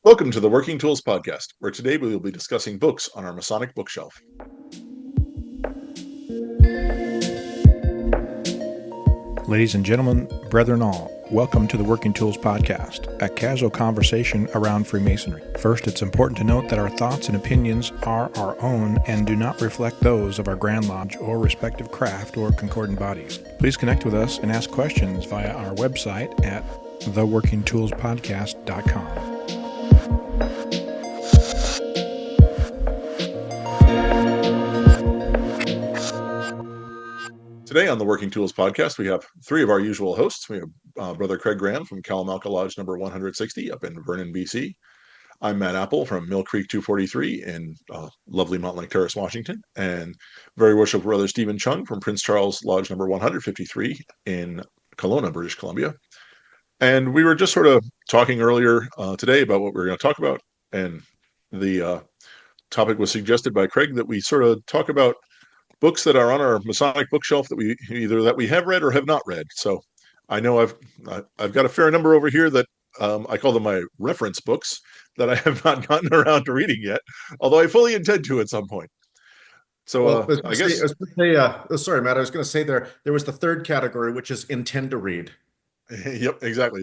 Welcome to the Working Tools Podcast, where today we will be discussing books on our Masonic bookshelf. Ladies and gentlemen, brethren all, welcome to the Working Tools Podcast, a casual conversation around Freemasonry. First, it's important to note that our thoughts and opinions are our own and do not reflect those of our Grand Lodge or respective craft or concordant bodies. Please connect with us and ask questions via our website at theworkingtoolspodcast.com. Today on the Working Tools Podcast, we have three of our usual hosts. We have Brother Craig Graham from Kalamalka Lodge number 160 up in Vernon, BC. I'm Matt Appel from Mill Creek 243 in lovely Montlake Terrace, Washington. And very worshipful Brother Stephen Chung from Prince Charles Lodge number 153 in Kelowna, British Columbia. And we were just sort of talking earlier today about what we were going to talk about. And the topic was suggested by Craig that we sort of talk about books that are on our Masonic bookshelf that we have read or have not read. So I know I've got a fair number over here that I call them my reference books that I have not gotten around to reading yet, although I fully intend to at some point. So I guess sorry, Matt. I was going to say there was the third category, which is intend to read. Yep, exactly.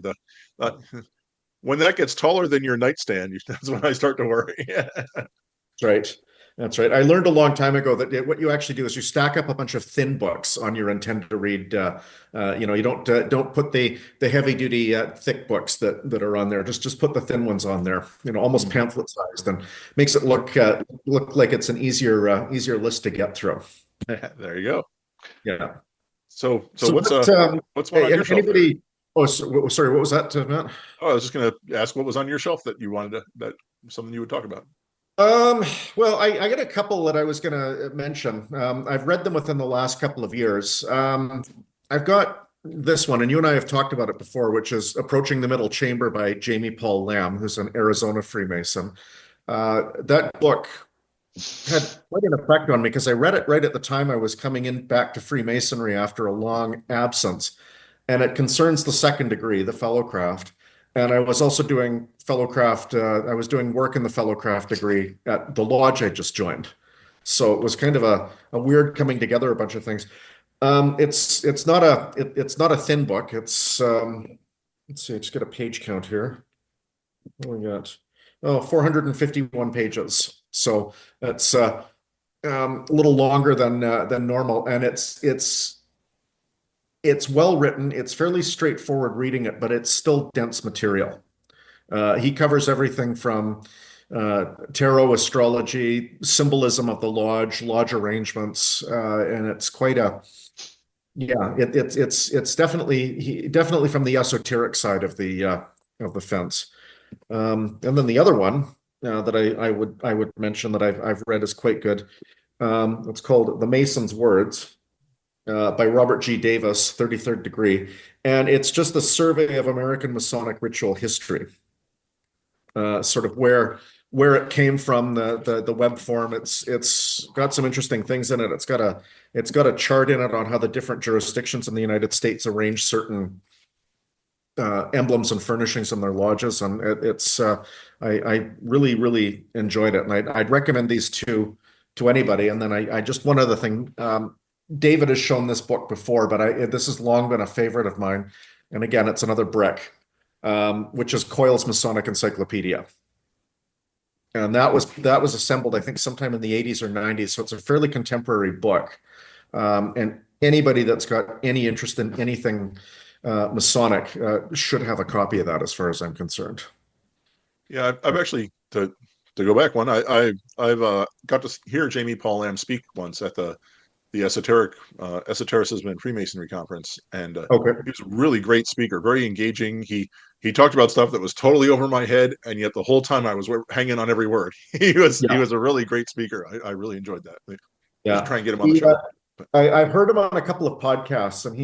When that gets taller than your nightstand, that's when I start to worry. That's right. I learned a long time ago that what you actually do is you stack up a bunch of thin books on your intend to read. You don't put the heavy duty thick books that are on there. Just put the thin ones on there. Almost pamphlet sized, and makes it look like it's an easier list to get through. There you go. Yeah. So what's one on your shelf? Oh, sorry. What was that, Matt? Oh, I was just going to ask what was on your shelf that you wanted that something you would talk about. Well, I got a couple that I was going to mention. I've read them within the last couple of years. I've got this one, and you and I have talked about it before, which is Approaching the Middle Chamber by Jamie Paul Lamb, who's an Arizona Freemason. That book had quite an effect on me because I read it right at the time I was coming back to Freemasonry after a long absence, and it concerns the second degree, the fellowcraft. And I was also doing fellowcraft. I was doing work in the fellowcraft degree at the lodge I just joined. So it was kind of a weird coming together, a bunch of things. It's not a thin book. It's let's see, just get a page count here. What we got? 451 pages. So it's a little longer than normal, and it's well written. It's fairly straightforward reading it, but it's still dense material. He covers everything from tarot, astrology, symbolism of the lodge arrangements, and it's quite it's definitely from the esoteric side of the fence. And then the other one that I would mention that I've read is quite good. It's called The Mason's Words. By Robert G. Davis, 33rd degree. And it's just a survey of American Masonic ritual history, sort of where it came from, the web form. It's got some interesting things in it. It's got a chart in it on how the different jurisdictions in the United States arrange certain emblems and furnishings in their lodges. And I really, really enjoyed it. And I'd recommend these to anybody. And then I just, one other thing, David has shown this book before, but this has long been a favorite of mine. And again, it's another brick, which is Coyle's Masonic Encyclopedia. And that was assembled, I think, sometime in the 80s or 90s. So it's a fairly contemporary book. And anybody that's got any interest in anything Masonic should have a copy of that, as far as I'm concerned. Yeah, I've actually, to go back one, I've got to hear Jamie Paul Lamb speak once at the Esotericism and Freemasonry conference, and he was a really great speaker, very engaging. He talked about stuff that was totally over my head, and yet the whole time I was hanging on every word. He was a really great speaker. I really enjoyed that. Just try and get him on the show. I've heard him on a couple of podcasts, and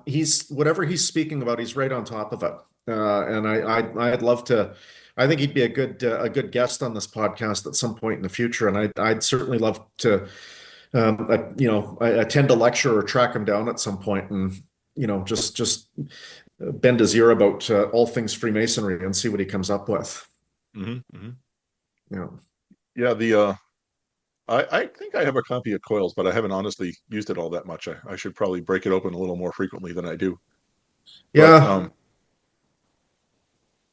he's whatever he's speaking about, he's right on top of it. And I'd love to. I think he'd be a good guest on this podcast at some point in the future, and I'd certainly love to. I attend a lecture or track him down at some point and, just bend his ear about all things Freemasonry and see what he comes up with. Mm-hmm. Yeah. Yeah, I think I have a copy of Coils, but I haven't honestly used it all that much. I should probably break it open a little more frequently than I do. But Yeah. what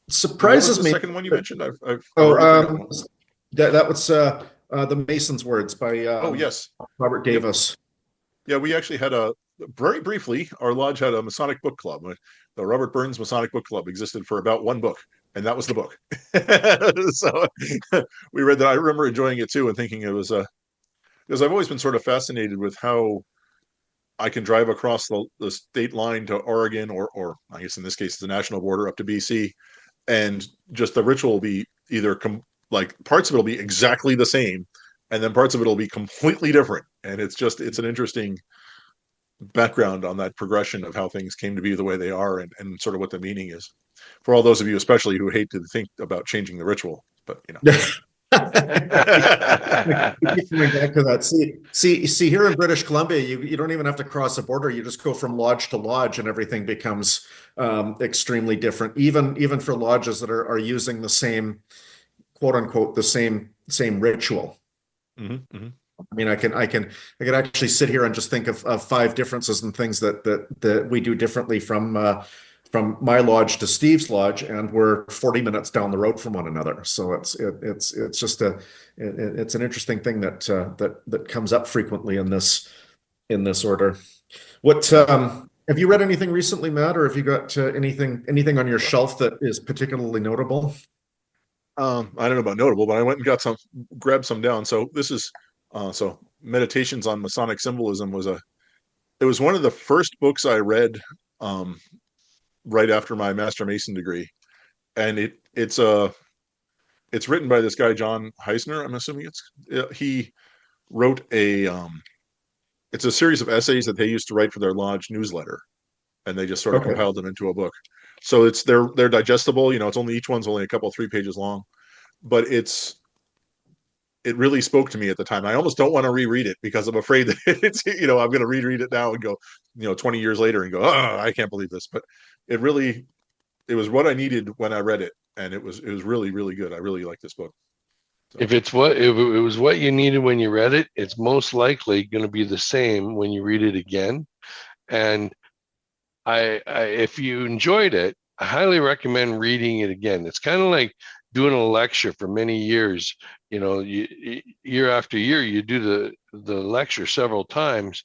was Surprises the me. second one you mentioned? I've Oh, already forgotten. that was The Mason's Words by Oh, yes. Robert Yep. Davis. Yeah, we actually had very briefly, our lodge had a Masonic book club. The Robert Burns Masonic Book Club existed for about one book, and that was the book. So we read that. I remember enjoying it too and thinking it was because I've always been sort of fascinated with how I can drive across the state line to Oregon, or I guess in this case, the national border up to BC, and just the ritual will be either like parts of it'll be exactly the same, and then parts of it'll be completely different. And it's an interesting background on that progression of how things came to be the way they are, and sort of what the meaning is for all those of you, especially who hate to think about changing the ritual. But Keep coming back to that. See, here in British Columbia, you don't even have to cross a border. You just go from lodge to lodge, and everything becomes extremely different. Even for lodges that are using the same, quote unquote, the same ritual. Mm-hmm, mm-hmm. I mean, I could actually sit here and just think of five differences and things that we do differently from my lodge to Steve's lodge, and we're 40 minutes down the road from one another. So it's just it's an interesting thing that comes up frequently in this order. What have you read anything recently, Matt, or have you got anything on your shelf that is particularly notable? I don't know about notable, but I went and grabbed some down. So this is so Meditations on Masonic Symbolism it was one of the first books I read right after my Master Mason degree, and it's written by this guy John Heisner. I'm assuming he wrote it's a series of essays that they used to write for their lodge newsletter, and they just sort of Okay. compiled them into a book. So they're digestible. It's only each one's only a couple 3 pages long, but it really spoke to me at the time. I almost don't want to reread it because I'm afraid that I'm going to reread it now and go 20 years later and go, oh, I can't believe this. But it was what I needed when I read it, and it was really, really good. I really like this book. So. If it was what you needed when you read it, it's most likely going to be the same when you read it again. And if you enjoyed it, I highly recommend reading it again. It's kind of like doing a lecture for many years. Year after year, you do the lecture several times,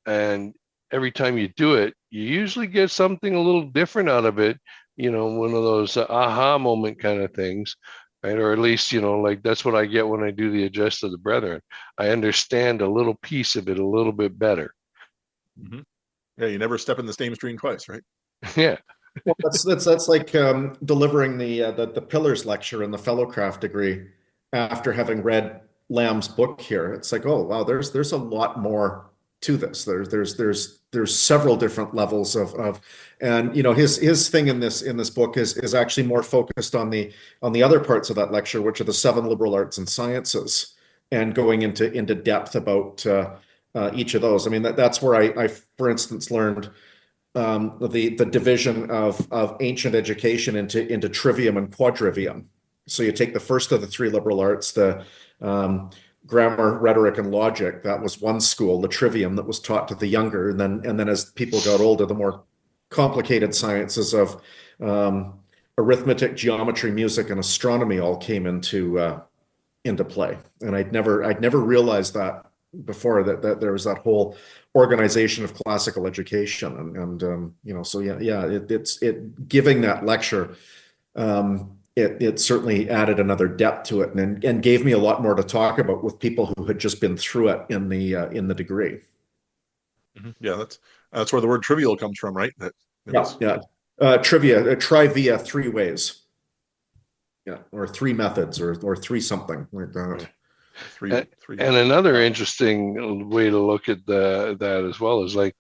and every time you do it, you usually get something a little different out of it. One of those aha moment kind of things, right? Or at least, like that's what I get when I do the Address of the Brethren. I understand a little piece of it a little bit better. Mm-hmm. Yeah, you never step in the same stream twice, right? Yeah. Well, that's like delivering the Pillars lecture in the Fellowcraft degree after having read Lamb's book here. It's like, oh wow, there's a lot more to this. There's several different levels of and his thing in this book is actually more focused on the other parts of that lecture, which are the 7 liberal arts and sciences, and going into depth about each of those. I mean, that's where I for instance learned the division of ancient education into trivium and quadrivium. So you take the first of the 3 liberal arts, the grammar, rhetoric, and logic. That was one school, the trivium, that was taught to the younger, and then as people got older, the more complicated sciences of arithmetic, geometry, music, and astronomy all came into play. And I'd never realized that before, that there was that whole organization of classical education, and so it's giving that lecture. It certainly added another depth to it, and gave me a lot more to talk about with people who had just been through it in the degree. Mm-hmm. Yeah, that's where the word trivial comes from, right? Trivia, try via 3 ways, or 3 methods, or 3 something like that. Three. And another interesting way to look at that as well is, like,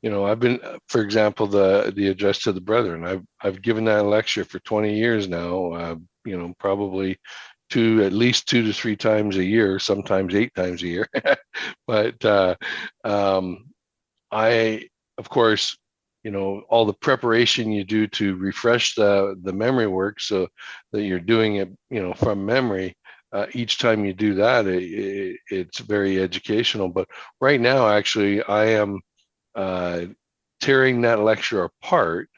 I've been, for example, the Address to the Brethren. I've given that lecture for 20 years now. Probably at least 2 to 3 times a year, sometimes 8 times a year. But I, of course, all the preparation you do to refresh the memory work so that you're doing it, from memory. Each time you do that, it's very educational. But right now, actually, I am tearing that lecture apart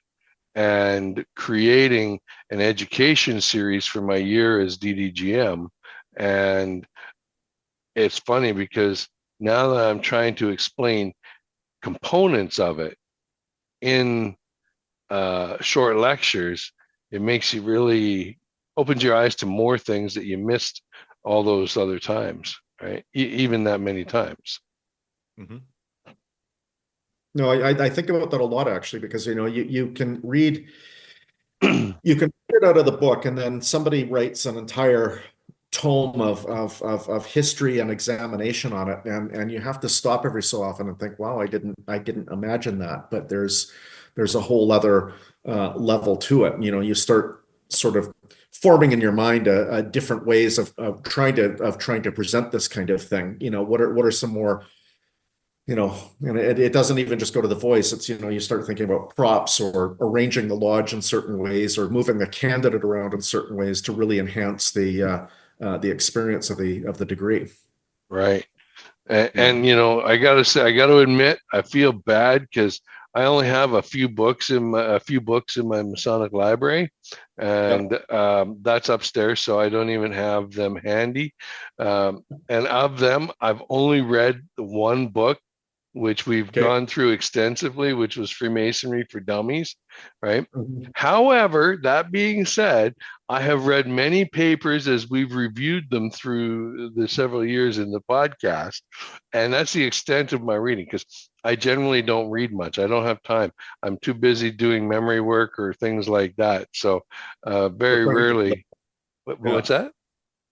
and creating an education series for my year as DDGM. And it's funny because now that I'm trying to explain components of it in short lectures, it makes you really opens your eyes to more things that you missed all those other times, right? Even that many times. Mm-hmm. No, I think about that a lot, actually, because you can read it out of the book, and then somebody writes an entire tome of history and examination on it, and you have to stop every so often and think, wow, I didn't imagine that, but there's a whole other level to it. You start sort of forming in your mind a different ways of trying to present this kind of thing. What are some more, and it doesn't even just go to the voice. It's, you start thinking about props or arranging the lodge in certain ways or moving the candidate around in certain ways to really enhance the experience of the degree. Right. And I gotta admit, I feel bad because I only have a few books in my Masonic library, and that's upstairs, so I don't even have them handy. And of them, I've only read the one book, which we've gone through extensively, which was Freemasonry for Dummies, right? Mm-hmm. However, that being said, I have read many papers as we've reviewed them through the several years in the podcast, and that's the extent of my reading, because I generally don't read much. I don't have time. I'm too busy doing memory work or things like that. So very rarely. What's that?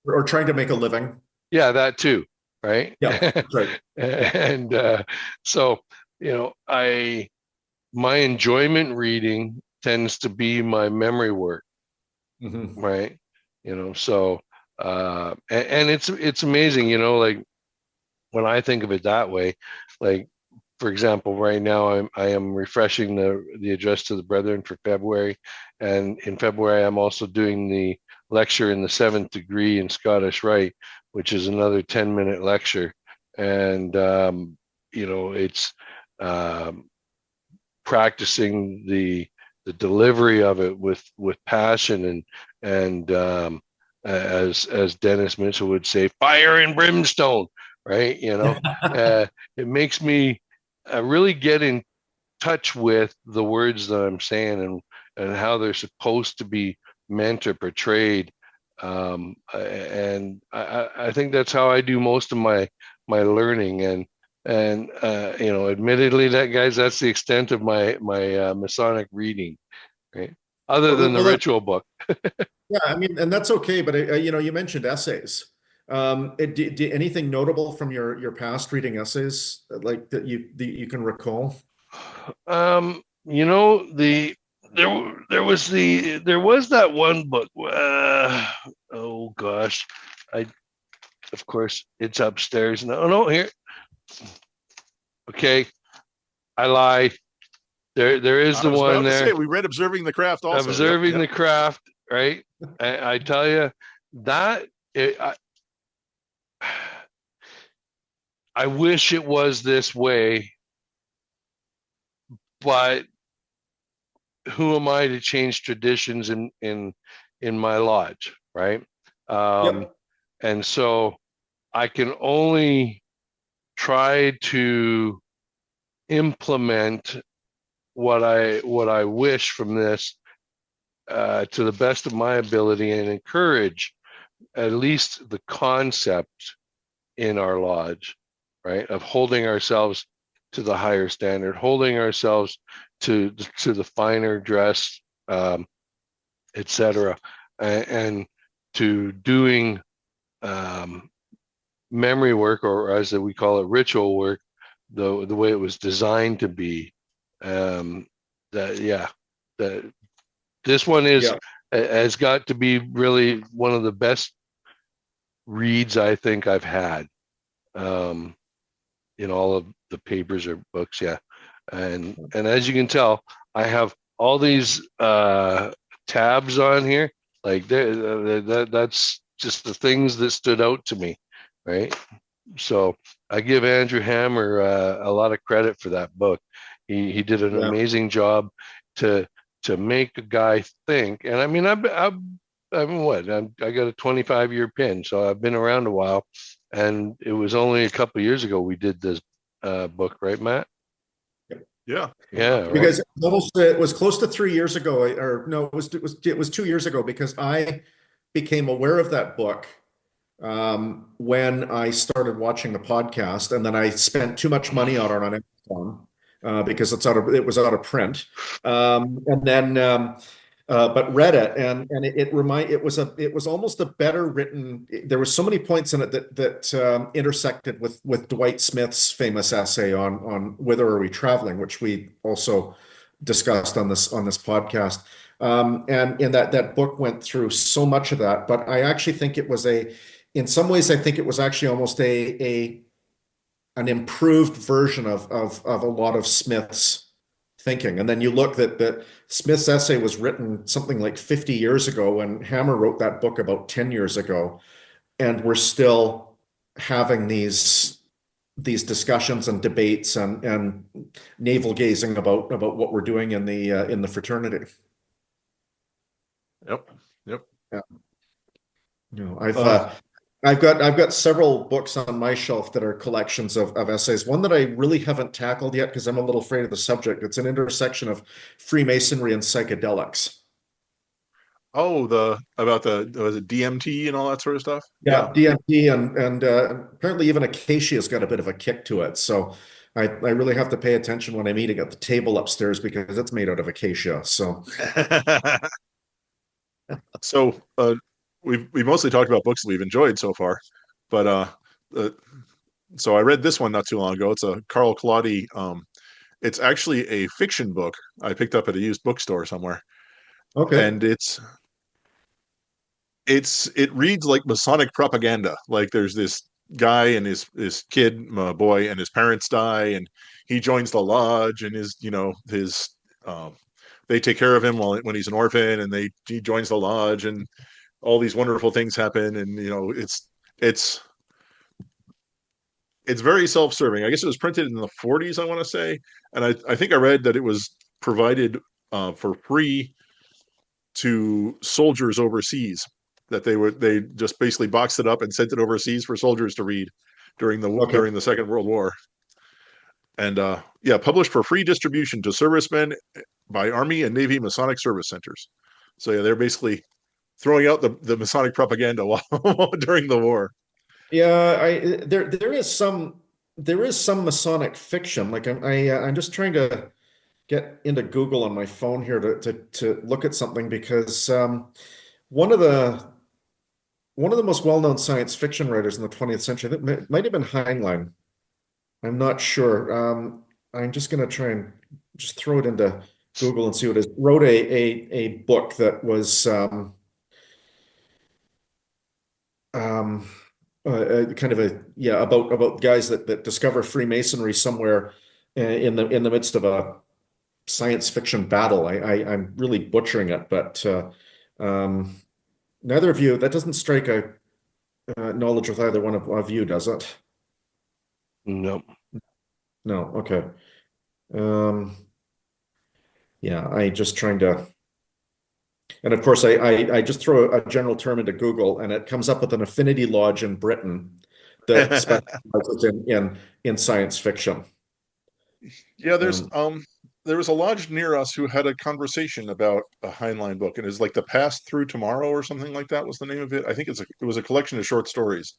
Or trying to make a living. Yeah, that too. Right. Yeah, that's right. And so, my enjoyment reading tends to be my memory work. Mm-hmm. Right. So, and it's amazing, like when I think of it that way, like, for example, right now I am refreshing the address to the brethren for February. And in February, I'm also doing the lecture in the 7th degree in Scottish Rite, which is another 10-minute lecture. And, it's practicing the delivery of it with passion and as Dennis Mitchell would say, fire and brimstone, right? It makes me really get in touch with the words that I'm saying and how they're supposed to be meant or portrayed. And I think that's how I do most of my learning. And admittedly, that's the extent of my Masonic reading, right? Other than the ritual book. Yeah, I mean, and that's okay. But you mentioned essays. Anything notable from your past reading essays, like that you can recall? There was that one book. Oh gosh, of course it's upstairs. No, here. Okay, I lied. There is the one there. We read Observing the Craft also. Observing the Craft, right? I tell you that I wish it was this way, but who am I to change traditions in my lodge, right? And so I can only try to implement what I wish from this to the best of my ability and encourage at least the concept in our lodge, right, of holding ourselves to the higher standard, holding ourselves to the finer dress, etc., and to doing memory work, or as we call it, ritual work, the way it was designed to be. This one has got to be really one of the best reads I think I've had in all of the papers or books. And as you can tell, I have all these tabs on here. Like that's just the things that stood out to me, right? So I give Andrew Hammer a lot of credit for that book. He did an amazing job to make a guy think. And I mean, I got a 25-year pin, so I've been around a while. And it was only a couple of years ago we did this book, right, Matt? Yeah. Yeah, right. Because it was close to 3 years ago, or no, it was 2 years ago, because I became aware of that book when I started watching the podcast, and then I spent too much money on it on Amazon because it was out of print, and then but read it, and it was almost a better written. There were so many points in it that intersected with Dwight Smith's famous essay on Whither Are We Traveling, which we also discussed on this podcast. And in that book went through so much of that, but I actually think it was in some ways, I think it was actually almost an improved version of a lot of Smith's thinking. And then you look that Smith's essay was written something like 50 years ago, and Hammer wrote that book about 10 years ago, and we're still having these discussions and debates and navel gazing about what we're doing in the fraternity. Yep. Yeah. I've got several books on my shelf that are collections of essays. One that I really haven't tackled yet because I'm a little afraid of the subject. It's an intersection of Freemasonry and psychedelics. Oh, was it DMT and all that sort of stuff? Yeah, DMT and apparently even acacia has got a bit of a kick to it. So I really have to pay attention when I'm eating at the table upstairs because it's made out of acacia. So So we've mostly talked about books that we've enjoyed so far, but so I read this one not too long ago. It's a Carl Claudy. It's actually a fiction book I picked up at a used bookstore somewhere. Okay. And it reads like Masonic propaganda. Like there's this guy and his kid, boy, and his parents die, and he joins the lodge, and they take care of him when he's an orphan, and he joins the lodge, and all these wonderful things happen, and it's very self-serving. I guess it was printed in the 40s, I want to say, and I think I read that it was provided for free to soldiers overseas, that they just basically boxed it up and sent it overseas for soldiers to read during the Second World War. And published for free distribution to servicemen by Army and Navy Masonic service centers. So yeah, they're basically throwing out the Masonic propaganda during the war. Yeah, there is some Masonic fiction. Like I'm just trying to get into Google on my phone here to look at something, because one of the most well-known science fiction writers in the 20th century, that might have been Heinlein. I'm not sure. I'm just going to try and just throw it into Google and see what it is. Wrote a book that was kind of about guys that discover Freemasonry somewhere in the midst of a science fiction battle. I'm really butchering it, but neither of you, that doesn't strike a knowledge with either one of you, does it? No. Okay. I just trying to, and of course I just throw a general term into Google, and it comes up with an affinity lodge in Britain that specializes in science fiction. Yeah, there was a lodge near us who had a conversation about a Heinlein book, and it's like The Past Through Tomorrow or something like that was the name of it. I think it was a collection of short stories,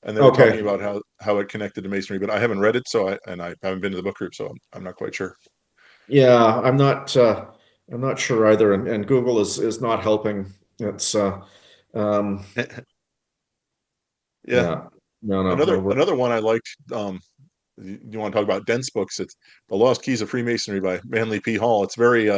and they were talking about how it connected to Masonry, but I haven't read it, so I haven't been to the book group, so I'm not quite sure. Yeah, I'm not sure either, and Google is not helping. It's Yeah. No. Another one I liked. You want to talk about dense books? It's The Lost Keys of Freemasonry by Manly P. Hall. It's very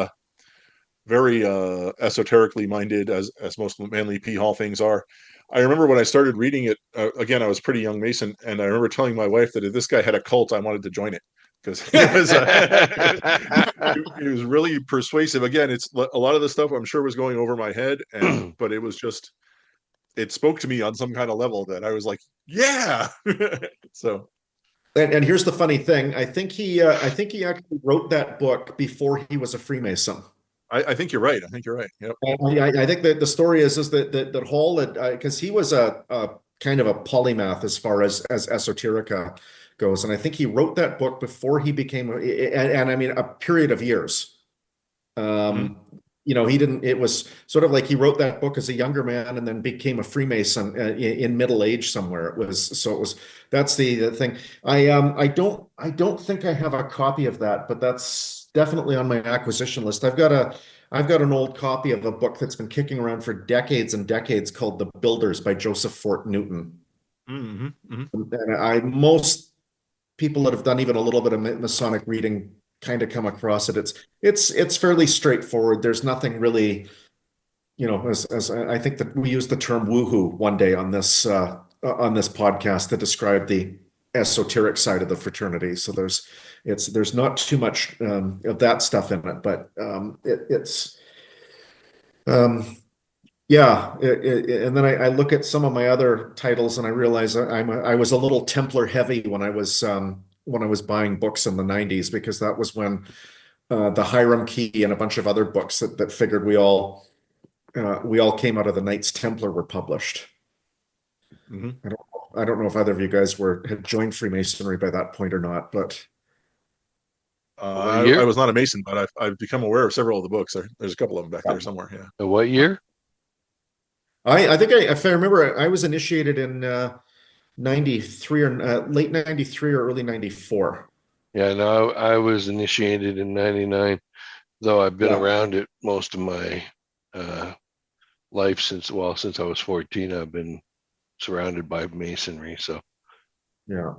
esoterically minded, as most Manly P. Hall things are. I remember when I started reading it, again, I was a pretty young Mason, and I remember telling my wife that if this guy had a cult, I wanted to join it. because it was really persuasive. Again, it's a lot of the stuff I'm sure was going over my head, but it spoke to me on some kind of level that I was like, yeah. So, and here's the funny thing. I think he actually wrote that book before he was a Freemason. I think you're right. I think you're right. Yep. I think that the story is that Hall had, because he was a kind of a polymath as far as esoterica goes, and I think he wrote that book before he became, and I mean a period of years. He didn't. It was sort of like he wrote that book as a younger man and then became a Freemason in middle age somewhere. It was. That's the thing. I don't think I have a copy of that, but that's definitely on my acquisition list. I've got an old copy of a book that's been kicking around for decades and decades called The Builders by Joseph Fort Newton. And most people that have done even a little bit of Masonic reading kind of come across it. It's fairly straightforward. There's nothing really, as I think that we used the term woohoo one day on this podcast to describe the esoteric side of the fraternity. So there's not too much of that stuff in it, but yeah. And then I look at some of my other titles and I realize I was a little Templar heavy when I was buying books in the 90s, because that was when the Hiram Key and a bunch of other books that figured we all came out of the Knights Templar were published. I don't know if either of you guys had joined Freemasonry by that point or not, but I was not a Mason, but I've become aware of several of the books. There's a couple of them back there somewhere. Yeah. What year? I think if I remember, I was initiated in 93 or late 93 or early 94. Yeah, no, I was initiated in 99, though I've been around it most of my life since I was 14. I've been surrounded by Masonry. So yeah,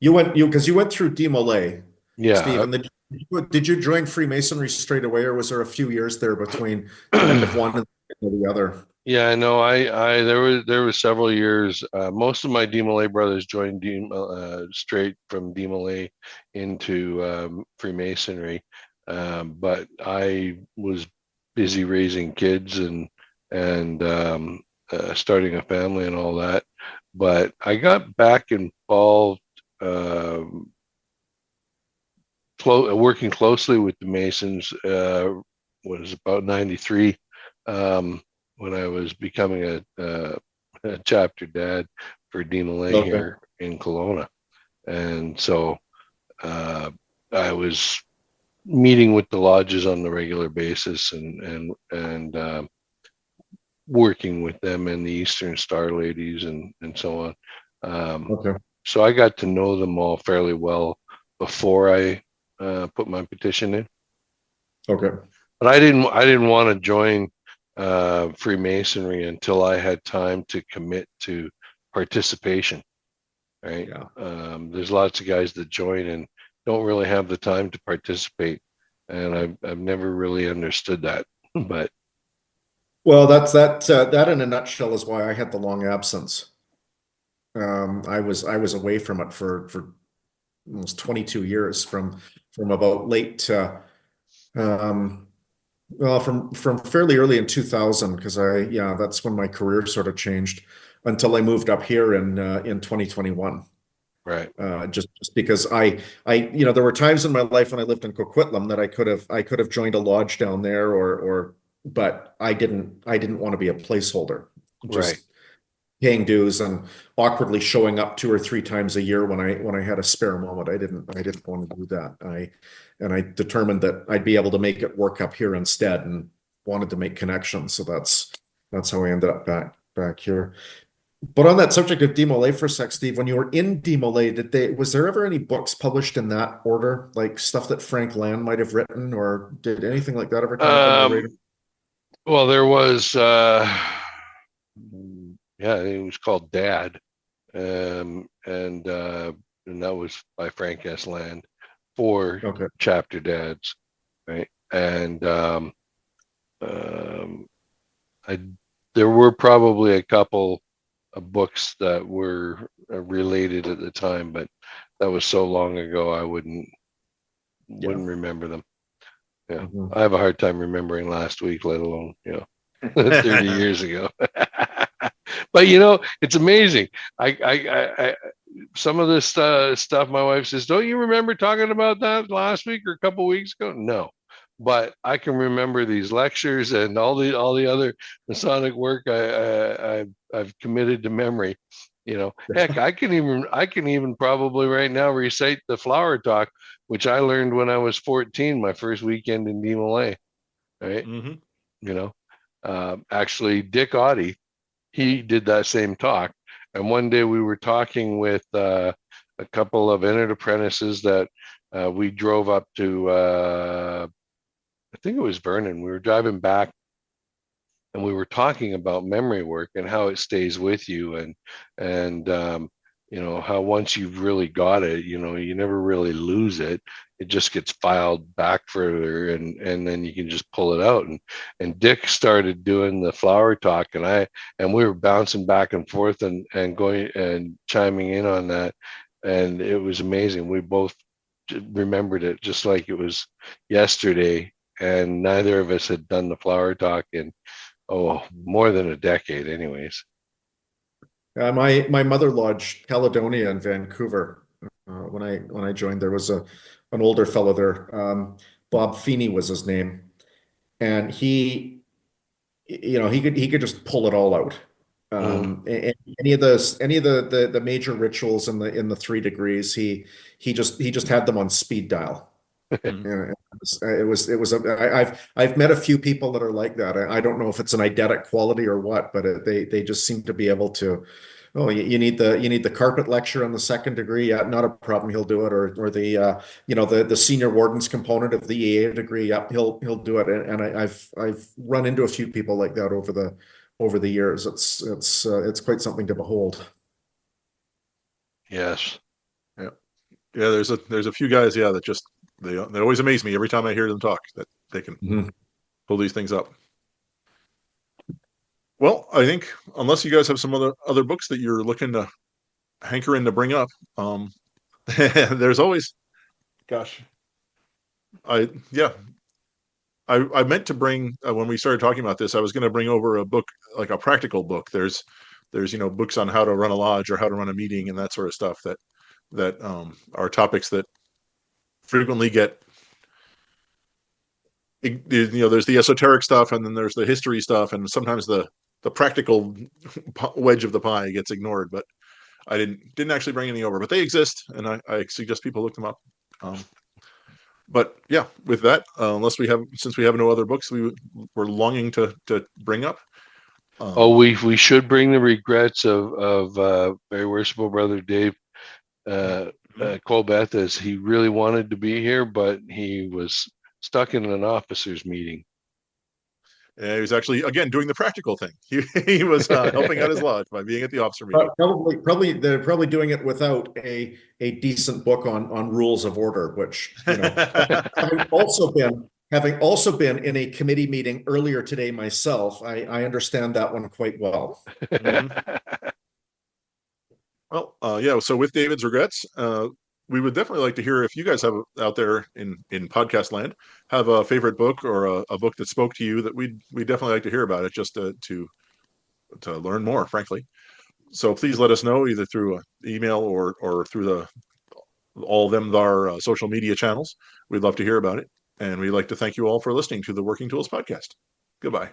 you went through Demolay. Yeah. Steve, did you join Freemasonry straight away, or was there a few years there between kind of one and the other? Yeah, no, there was several years. Most of my Demolay brothers joined straight from Demolay into Freemasonry, but I was busy raising kids and starting a family and all that. But I got back involved, working closely with the Masons. Was about 93. When I was becoming a chapter dad for Demolay here in Kelowna. And so I was meeting with the lodges on the regular basis and working with them and the Eastern Star ladies and so on. So I got to know them all fairly well before I put my petition in. Okay. But I didn't want to join Freemasonry until I had time to commit to participation. Right. Yeah. There's lots of guys that join and don't really have the time to participate, and I've never really understood that. But well, that in a nutshell is why I had the long absence. I was away from it for almost 22 years, from about late well, from fairly early in 2000, because that's when my career sort of changed, until I moved up here in 2021. Right. Just because I there were times in my life when I lived in Coquitlam that I could have joined a lodge down there, but I didn't want to be a placeholder. Just paying dues and awkwardly showing up 2 or 3 times a year when I had a spare moment. I didn't want to do that. I determined that I'd be able to make it work up here instead, and wanted to make connections. So that's how I ended up back here. But on that subject of Demolay for a sec, Steve, when you were in Demolay, was there ever any books published in that order, like stuff that Frank Land might have written, or did anything like that ever come up on the radar? Well, there was, it was called Dad, and that was by Frank S. Land for chapter dads, right? And there were probably a couple of books that were related at the time, but that was so long ago I wouldn't wouldn't remember them. Yeah. Mhm. I have a hard time remembering last week, let alone, 30 years ago. But it's amazing. I some of this stuff, my wife says, "Don't you remember talking about that last week or a couple weeks ago?" No, but I can remember these lectures and all the other Masonic work I've committed to memory. Heck, I can even probably right now recite the flower talk, which I learned when I was 14, my first weekend in DMLA. Right? Hmm. Actually, Dick Audie, he did that same talk. And one day we were talking with a couple of entered apprentices that we drove up to, I think it was Vernon. We were driving back and we were talking about memory work and how it stays with you and how once you've really got it, you never really lose it. It just gets filed back further and then you can just pull it out. And Dick started doing the flower talk and we were bouncing back and forth and going and chiming in on that. And it was amazing. We both remembered it just like it was yesterday. And neither of us had done the flower talk in more than a decade anyways. My mother lodged Caledonia in Vancouver. When I joined, there was an older fellow there. Bob Feeney was his name, and he could just pull it all out. Any of the major rituals in the 3 degrees, he just had them on speed dial. Mhm. I've met a few people that are like that. I don't know if it's an eidetic quality or what, but they just seem to be able to. Oh, you need the carpet lecture on the 2nd degree. Yeah, not a problem. He'll do it. Or the senior wardens component of the EA degree. Yeah, he'll do it. And I've run into a few people like that over the years. It's quite something to behold. Yes. Yeah. Yeah. There's a few guys, yeah, that just they always amaze me every time I hear them talk that they can pull these things up. Well, I think unless you guys have some other books that you're looking to hanker in to bring up, there's always, gosh, I yeah, I meant to bring when we started talking about this, I was going to bring over a book, like a practical book. There's books on how to run a lodge or how to run a meeting and that sort of stuff that are topics that frequently get, there's the esoteric stuff and then there's the history stuff and sometimes the practical wedge of the pie gets ignored. But I didn't actually bring any over, but they exist, and I suggest people look them up. But yeah, with that, since we have no other books we're longing to bring up. We should bring the regrets of very worshipful brother Dave Colbeth, as he really wanted to be here, but he was stuck in an officers meeting. He was actually, again, doing the practical thing. He was helping out his lodge by being at the officer meeting. They're probably doing it without a decent book on rules of order, which having also been in a committee meeting earlier today myself, I understand that one quite well. Mm-hmm. Well, yeah. So with David's regrets, we would definitely like to hear if you guys have out there in podcast land have a favorite book or a book that spoke to you that we definitely like to hear about it, just to learn more, frankly. So please let us know either through email or through all of them our social media channels. We'd love to hear about it, and we'd like to thank you all for listening to the Working Tools podcast. Goodbye.